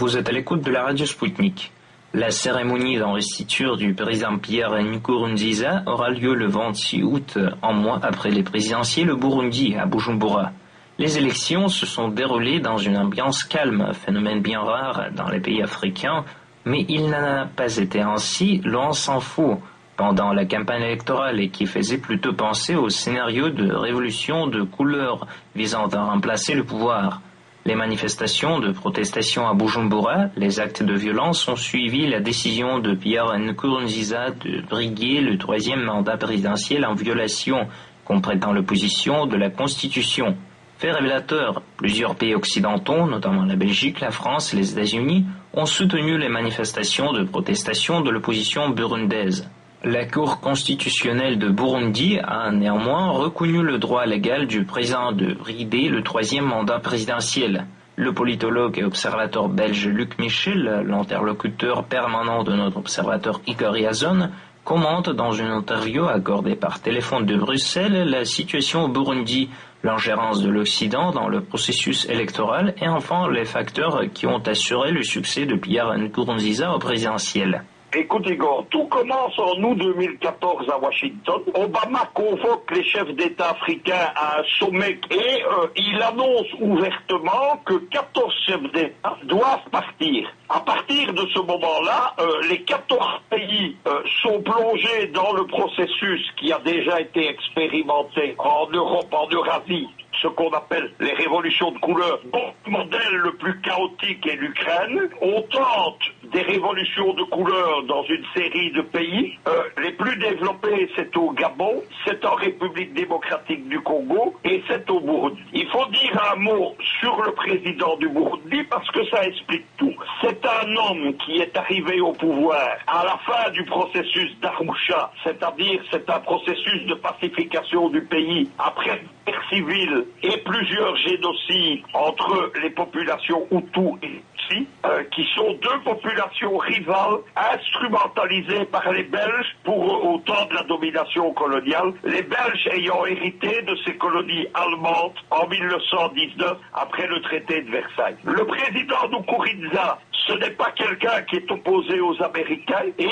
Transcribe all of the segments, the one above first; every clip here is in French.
Vous êtes à l'écoute de la radio Spoutnik. La cérémonie d'investiture du président Pierre Nkurunziza aura lieu le 26 août, un mois après les présidentielles au Burundi, à Bujumbura. Les élections se sont déroulées dans une ambiance calme, phénomène bien rare dans les pays africains, mais il n'en a pas été ainsi, loin s'en faut, pendant la campagne électorale et qui faisait plutôt penser au scénario de révolution de couleur visant à remplacer le pouvoir. Les manifestations de protestation à Bujumbura, les actes de violence ont suivi la décision de Pierre Nkurunziza de briguer le troisième mandat présidentiel en violation, comme prétend l'opposition, de la Constitution. Fait révélateur, plusieurs pays occidentaux, notamment la Belgique, la France et les États-Unis, ont soutenu les manifestations de protestation de l'opposition burundaise. La Cour constitutionnelle de Burundi a néanmoins reconnu le droit légal du président de briguer le troisième mandat présidentiel. Le politologue et observateur belge Luc Michel, l'interlocuteur permanent de notre observateur Igor Yazon, commente dans une interview accordée par téléphone de Bruxelles la situation au Burundi, l'ingérence de l'Occident dans le processus électoral et enfin les facteurs qui ont assuré le succès de Pierre Nkurunziza au présidentiel. Écoute Igor, tout commence en août 2014 à Washington. Obama convoque les chefs d'État africains à un sommet et il annonce ouvertement que 14 chefs d'État doivent partir. À partir de ce moment-là, les 14 pays sont plongés dans le processus qui a déjà été expérimenté en Europe, en Eurasie, ce qu'on appelle les révolutions de couleur. Bon, le modèle le plus chaotique est l'Ukraine. On tente des révolutions de couleur dans une série de pays. Les plus développés, c'est au Gabon, c'est en République démocratique du Congo et c'est au Burundi. Il faut dire un mot sur le président du Burundi parce que ça explique tout. C'est un homme qui est arrivé au pouvoir à la fin du processus d'Arusha, c'est-à-dire c'est un processus de pacification du pays après une guerre civile et plusieurs génocides entre les populations Hutus et Tutsis, qui sont deux populations rivales instrumentalisées par les Belges au temps de la domination coloniale, les Belges ayant hérité de ces colonies allemandes en 1919 après le traité de Versailles. Le président Nkurunziza, ce n'est pas quelqu'un qui est opposé aux Américains et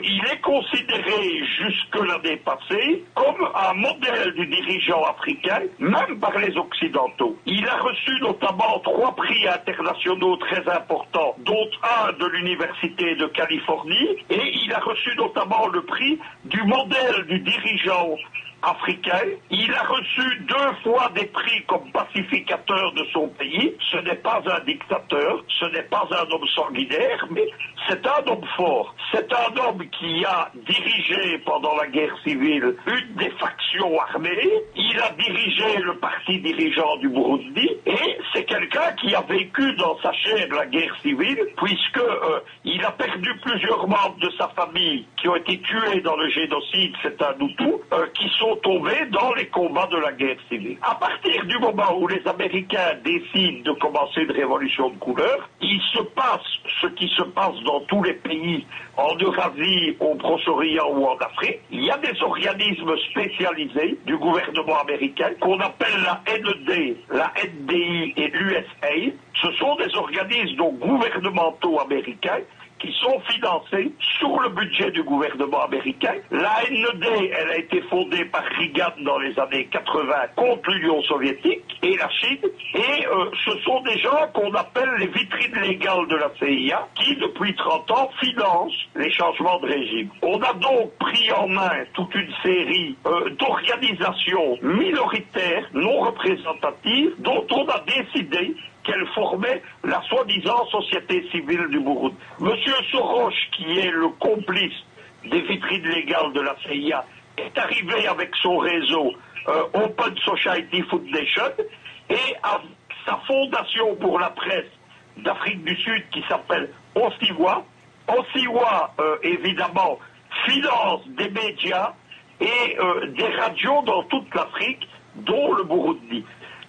il est considéré jusque l'année passée comme un modèle du dirigeant africain, même par les Occidentaux. Il a reçu notamment 3 prix internationaux très importants, dont un de l'Université de Californie, et il a reçu notamment le prix du modèle du dirigeant africain. Il a reçu 2 fois des prix comme pacificateur de son pays. Ce n'est pas un dictateur, ce n'est pas un homme sanguinaire, mais c'est un homme fort. C'est un homme qui a dirigé pendant la guerre civile une des factions armées. Il a dirigé le parti dirigeant du Burundi et c'est quelqu'un qui a vécu dans sa chair la guerre civile puisque il a perdu plusieurs membres de sa famille qui ont été tués dans le génocide, c'est un Hutu, qui sont tombés dans les combats de la guerre civile. À partir du moment où les Américains décident de commencer une révolution de couleur, il se passe ce qui se passe dans tous les pays, en Eurasie, au Proche-Orient ou en Afrique. Il y a des organismes spécialisés du gouvernement américain qu'on appelle la NED, la NDI et l'USAID. Ce sont des organismes donc gouvernementaux américains qui sont financés sur le budget du gouvernement américain. La NED, elle a été fondée par Reagan dans les années 80 contre l'Union soviétique et la Chine. Et ce sont des gens qu'on appelle les vitrines légales de la CIA qui, depuis 30 ans, financent les changements de régime. On a donc pris en main toute une série d'organisations minoritaires, non représentatives, dont on a décidé qu'elle formait la soi-disant société civile du Burundi. Monsieur Soros, qui est le complice des vitrines légales de la CIA, est arrivé avec son réseau Open Society Foundation et avec sa fondation pour la presse d'Afrique du Sud qui s'appelle Osiwa. Osiwa, évidemment, finance des médias et des radios dans toute l'Afrique, dont le Burundi.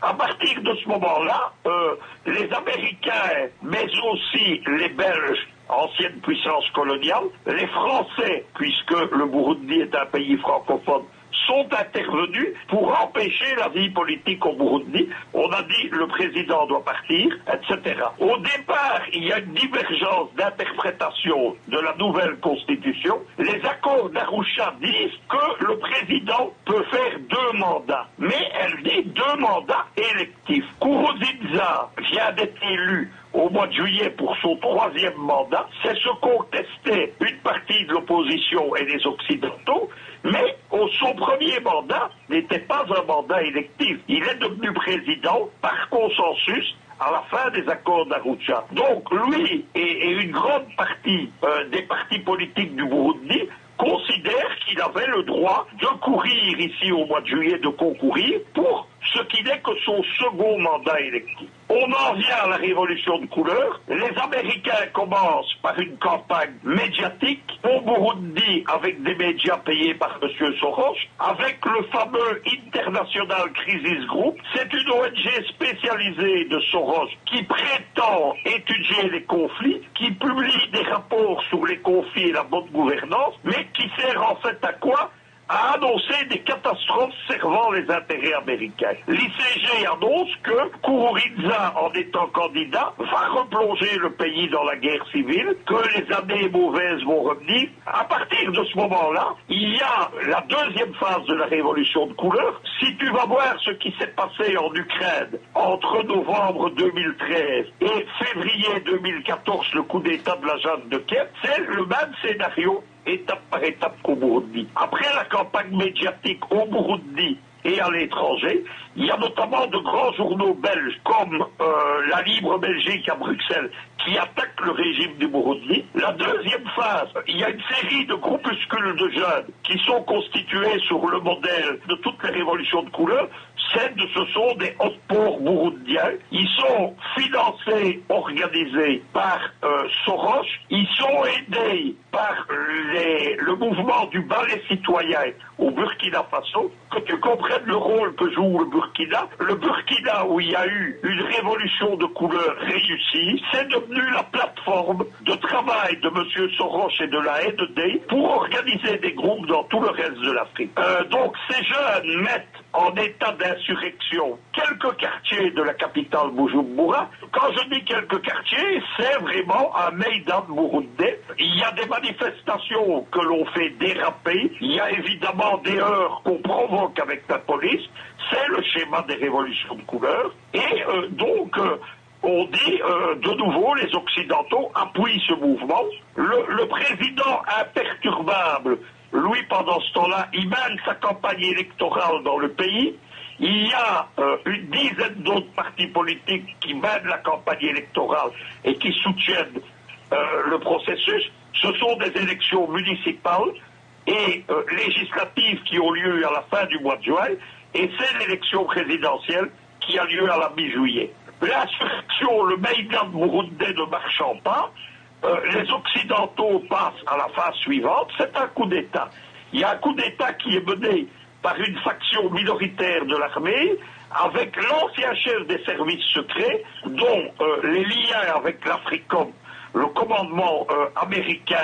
À partir de ce moment-là, les Américains, mais aussi les Belges, ancienne puissance coloniale, les Français, puisque le Burundi est un pays francophone, sont intervenus pour empêcher la vie politique au Burundi. On a dit le président doit partir, etc. Au départ, il y a une divergence d'interprétation de la nouvelle constitution. Les accords d'Arusha disent que le président peut faire 2 mandats, mais elle dit 2 mandats électifs. Nkurunziza vient d'être élu au mois de juillet pour son 3e mandat. C'est ce contestait une partie de l'opposition et des Occidentaux, mais son premier mandat n'était pas un mandat électif. Il est devenu président par consensus à la fin des accords d'Arusha. Donc lui et une grande partie des partis politiques du Burundi considèrent qu'il avait le droit de courir ici au mois de juillet, de concourir pour ce qui n'est que son second mandat électif. On en vient à la révolution de couleur. Les Américains commencent par une campagne médiatique au Burundi avec des médias payés par M. Soros, avec le fameux International Crisis Group. C'est une ONG spécialisée de Soros qui prétend étudier les conflits, qui publie des rapports sur les conflits et la bonne gouvernance, mais qui sert en fait à quoi ? À annoncer des catastrophes servant les intérêts américains. L'ICG annonce que Nkurunziza, en étant candidat, va replonger le pays dans la guerre civile, que les années mauvaises vont revenir. À partir de ce moment-là, il y a la deuxième phase de la révolution de couleur. Si tu vas voir ce qui s'est passé en Ukraine entre novembre 2013 et février 2014, le coup d'État de la Junte de Kiev, c'est le même scénario étape par étape qu'au Burundi. Après la campagne médiatique au Burundi et à l'étranger, il y a notamment de grands journaux belges comme La Libre Belgique à Bruxelles qui attaquent le régime du Burundi. La deuxième phase, il y a une série de groupuscules de jeunes qui sont constitués sur le modèle de toutes les révolutions de couleur. Ce sont des hauts-ports burundiens. Ils sont financés, organisés par Soros. Ils sont aidés par le mouvement du ballet citoyen au Burkina Faso. Que tu comprennes le rôle que joue le Burkina. Le Burkina, où il y a eu une révolution de couleur réussie, c'est devenu la plateforme de travail de M. Soros et de la NED pour organiser des groupes dans tout le reste de l'Afrique. Donc ces jeunes mettent en état d'insurrection quelques quartiers de la capitale Bujumbura. Quand je dis quelques quartiers, c'est vraiment un Maïdan burundais. Il y a des manifestations que l'on fait déraper. Il y a évidemment des heurts qu'on provoque avec la police. C'est le schéma des révolutions de couleur. Et on dit, de nouveau, les Occidentaux appuient ce mouvement. Le président imperturbable, lui, pendant ce temps-là, il mène sa campagne électorale dans le pays. Il y a une dizaine d'autres partis politiques qui mènent la campagne électorale et qui soutiennent le processus. Ce sont des élections municipales et législatives qui ont lieu à la fin du mois de juin. Et c'est l'élection présidentielle qui a lieu à la mi-juillet. L'insurrection, le Maïdan burundais ne marchant pas, les Occidentaux passent à la phase suivante, c'est un coup d'État. Il y a un coup d'État qui est mené par une faction minoritaire de l'armée, avec l'ancien chef des services secrets, dont les liens avec l'Africom, le commandement américain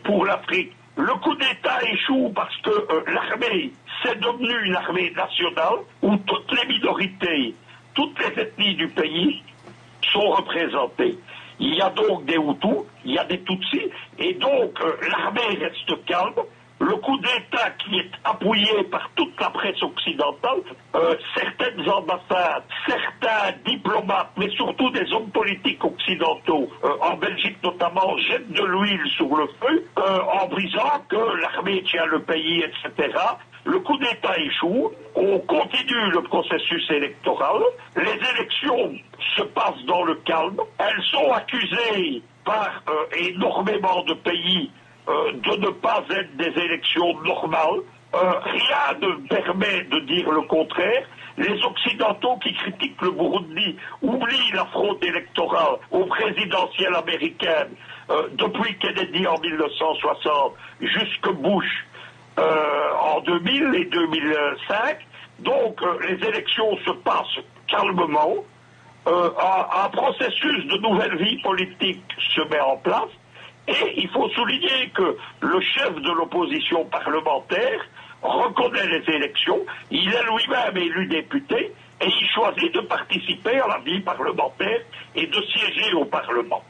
pour l'Afrique. Le coup d'État échoue parce que l'armée, c'est devenu une armée nationale où toutes les minorités, toutes les ethnies du pays sont représentées. Il y a donc des Hutus, il y a des Tutsis, et donc l'armée reste calme. Le coup d'État qui est appuyé par toute la presse occidentale, certaines ambassades, certains diplomates, mais surtout des hommes politiques occidentaux, en Belgique notamment, jettent de l'huile sur le feu, en disant que l'armée tient le pays, etc. Le coup d'État échoue, on continue le processus électoral, les élections se passent dans le calme, elles sont accusées par énormément de pays de ne pas être des élections normales. Rien ne permet de dire le contraire. Les Occidentaux qui critiquent le Burundi oublient la fraude électorale aux présidentielles américaines depuis Kennedy en 1960 jusque Bush en 2000 et 2005. Donc les élections se passent calmement. Un processus de nouvelle vie politique se met en place. Et il faut souligner que le chef de l'opposition parlementaire, reconnaît les élections, il est lui-même élu député et il choisit de participer à la vie parlementaire et de siéger au Parlement.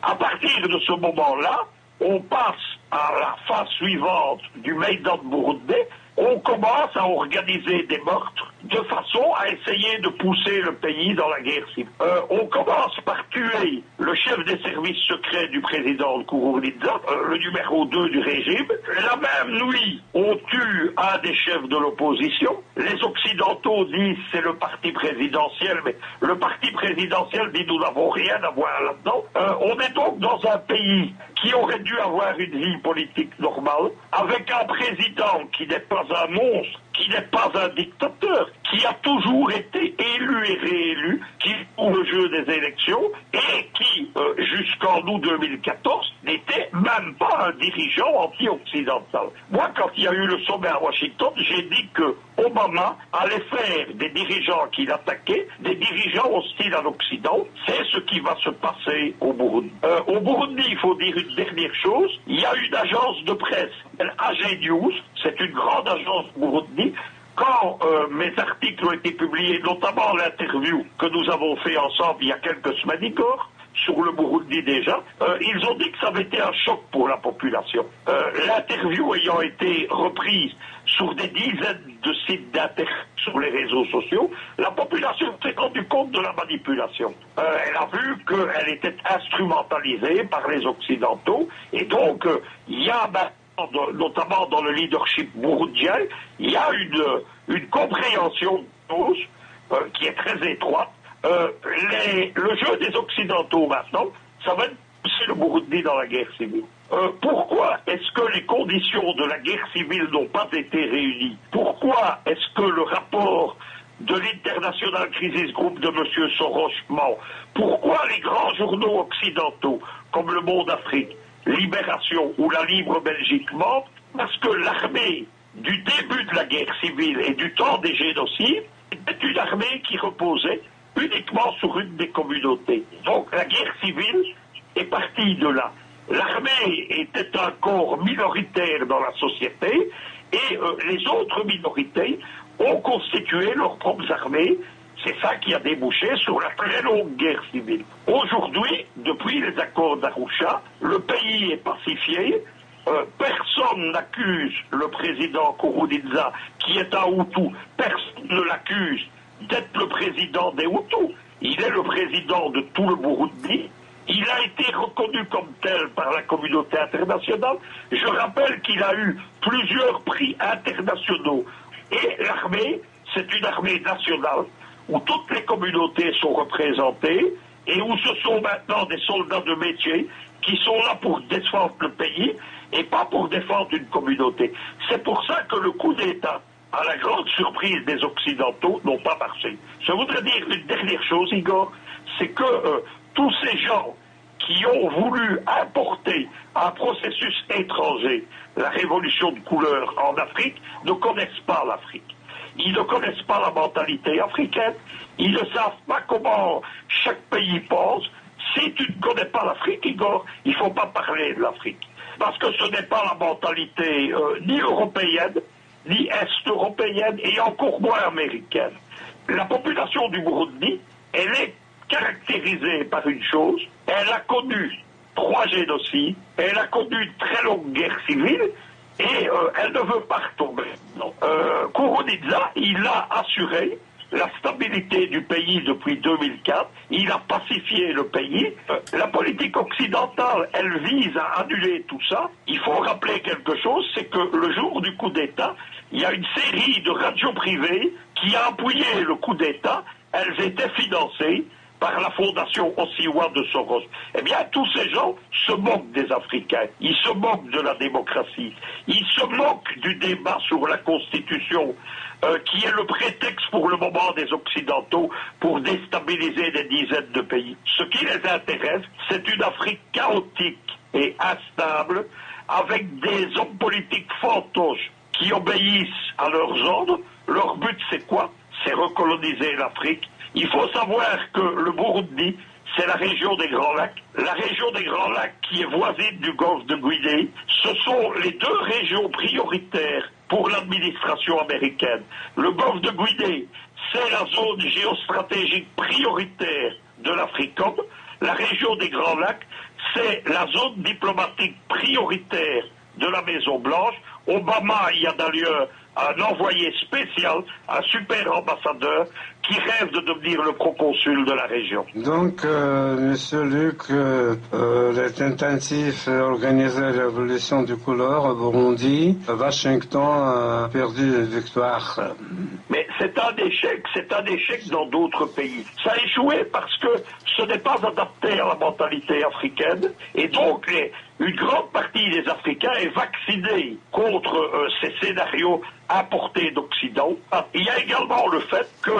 À partir de ce moment-là, on passe à la phase suivante du Maïdan burundais. On commence à organiser des meurtres de façon à essayer de pousser le pays dans la guerre civile. On commence par tuer le chef des services secrets du président Nkurunziza, le numéro 2 du régime. La même nuit, on tue un des chefs de l'opposition. Les Occidentaux disent c'est le parti présidentiel, mais le parti présidentiel dit nous n'avons rien à voir là-dedans. On est donc dans un pays qui aurait dû avoir une vie politique normale, avec un président qui n'est pas un monstre, qui n'est pas un dictateur, qui a toujours été élu et réélu, qui joue le jeu des élections et qui, jusqu'en août 2014, n'était même pas un dirigeant anti-occidental. Moi, quand il y a eu le sommet à Washington, j'ai dit que Obama allait faire des dirigeants qu'il attaquait, des dirigeants hostiles à l'Occident. C'est ce qui va se passer au Burundi. Au Burundi, il faut dire une dernière chose. Il y a une agence de presse, AG News, c'est une grande agence Burundi. Quand mes articles ont été publiés, notamment l'interview que nous avons fait ensemble il y a quelques semaines, Igor, sur le Burundi déjà, ils ont dit que ça avait été un choc pour la population. L'interview ayant été reprise sur des dizaines de sites d'internet sur les réseaux sociaux, la population s'est rendue compte de la manipulation. Elle a vu qu'elle était instrumentalisée par les Occidentaux, et donc il y a notamment dans le leadership burundien, il y a une compréhension de choses qui est très étroite. Le jeu des Occidentaux maintenant, ça va pousser le Burundi dans la guerre civile. Pourquoi est-ce que les conditions de la guerre civile n'ont pas été réunies? Pourquoi est-ce que le rapport de l'International Crisis Group de M. Soros ment? Pourquoi les grands journaux occidentaux, comme Le Monde Afrique, Libération ou La Libre Belgique mentent? Parce que l'armée du début de la guerre civile et du temps des génocides était une armée qui reposait uniquement sur une des communautés. Donc la guerre civile est partie de là. L'armée était un corps minoritaire dans la société et les autres minorités ont constitué leurs propres armées. C'est ça qui a débouché sur la très longue guerre civile. Aujourd'hui, depuis les accords d'Arusha, le pays est pacifié. Personne n'accuse le président Nkurunziza, qui est un Hutu. Personne ne l'accuse d'être le président des Hutus. Il est le président de tout le Burundi. Il a été reconnu comme tel par la communauté internationale. Je rappelle qu'il a eu plusieurs prix internationaux. Et l'armée, c'est une armée nationale où toutes les communautés sont représentées et où ce sont maintenant des soldats de métier qui sont là pour défendre le pays et pas pour défendre une communauté. C'est pour ça que le coup d'État, à la grande surprise des Occidentaux, n'ont pas marché. Je voudrais dire une dernière chose, Igor, c'est que tous ces gens qui ont voulu importer un processus étranger, la révolution de couleur en Afrique, ne connaissent pas l'Afrique. Ils ne connaissent pas la mentalité africaine, ils ne savent pas comment chaque pays pense. Si tu ne connais pas l'Afrique, Igor, il ne faut pas parler de l'Afrique. Parce que ce n'est pas la mentalité ni européenne, ni est-européenne, et encore moins américaine. La population du Burundi, elle est caractérisée par une chose, elle a connu 3 génocides, elle a connu une très longue guerre civile, et elle ne veut pas retomber. Nkurunziza, il a assuré la stabilité du pays depuis 2004, il a pacifié le pays. La politique occidentale, elle vise à annuler tout ça. Il faut rappeler quelque chose, c'est que le jour du coup d'État, il y a une série de radios privées qui a appuyé le coup d'État. Elles étaient financées par la fondation Osiwa de Soros. Eh bien, tous ces gens se moquent des Africains. Ils se moquent de la démocratie. Ils se moquent du débat sur la Constitution, qui est le prétexte pour le moment des Occidentaux pour déstabiliser des dizaines de pays. Ce qui les intéresse, c'est une Afrique chaotique et instable, avec des hommes politiques fantoches qui obéissent à leurs ordres. Leur but, c'est quoi? C'est recoloniser l'Afrique. Il faut savoir que le Burundi, c'est la région des Grands Lacs. La région des Grands Lacs qui est voisine du golfe de Guinée. Ce sont les 2 régions prioritaires pour l'administration américaine. Le golfe de Guinée, c'est la zone géostratégique prioritaire de l'Africom. La région des Grands Lacs, c'est la zone diplomatique prioritaire de la Maison-Blanche. Obama y a d'ailleurs un envoyé spécial, un super ambassadeur qui rêve de devenir le proconsul de la région. Donc, Monsieur Luc, les tentatives d'organiser la révolution du couleur au Burundi, Washington a perdu la victoire. Mais c'est un échec dans d'autres pays. Ça a échoué parce que ce n'est pas adapté à la mentalité africaine, et donc une grande partie des Africains est vaccinée contre ces scénarios importés d'Occident. Il y a également le fait que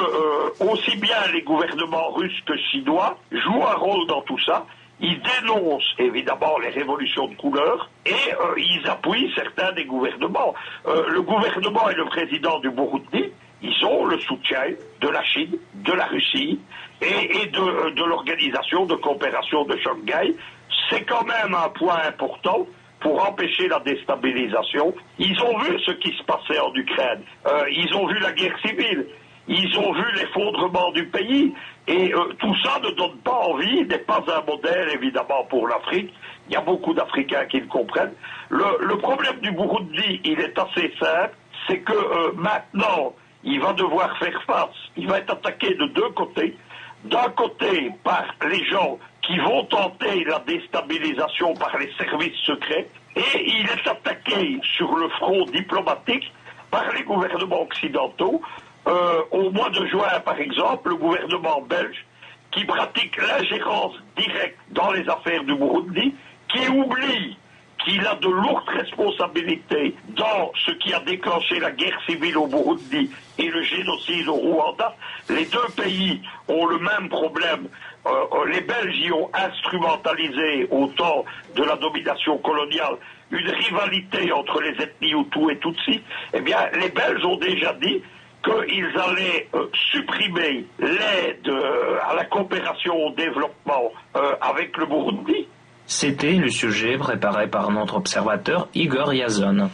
aussi bien les gouvernements russes que chinois jouent un rôle dans tout ça. Ils dénoncent évidemment les révolutions de couleur et ils appuient certains des gouvernements. Le gouvernement et le président du Burundi, ils ont le soutien de la Chine, de la Russie et de l'organisation de coopération de Shanghai. C'est quand même un point important pour empêcher la déstabilisation. Ils ont vu ce qui se passait en Ukraine, ils ont vu la guerre civile, ils ont vu l'effondrement du pays, et tout ça ne donne pas envie, n'est pas un modèle évidemment pour l'Afrique. Il y a beaucoup d'Africains qui le comprennent. Le problème du Burundi, il est assez simple, c'est que maintenant, il va devoir faire face, il va être attaqué de deux côtés. D'un côté, par les gens qui vont tenter la déstabilisation par les services secrets, et il est attaqué sur le front diplomatique par les gouvernements occidentaux. Au mois de juin, par exemple, le gouvernement belge, qui pratique l'ingérence directe dans les affaires du Burundi, qui oublie qu'il a de lourdes responsabilités dans ce qui a déclenché la guerre civile au Burundi et le génocide au Rwanda. Les deux pays ont le même problème. Les Belges y ont instrumentalisé, au temps de la domination coloniale, une rivalité entre les ethnies Hutus et Tutsis. Eh bien, les Belges ont déjà dit qu'ils allaient supprimer l'aide à la coopération au développement avec le Burundi. C'était le sujet préparé par notre observateur Igor Yazon.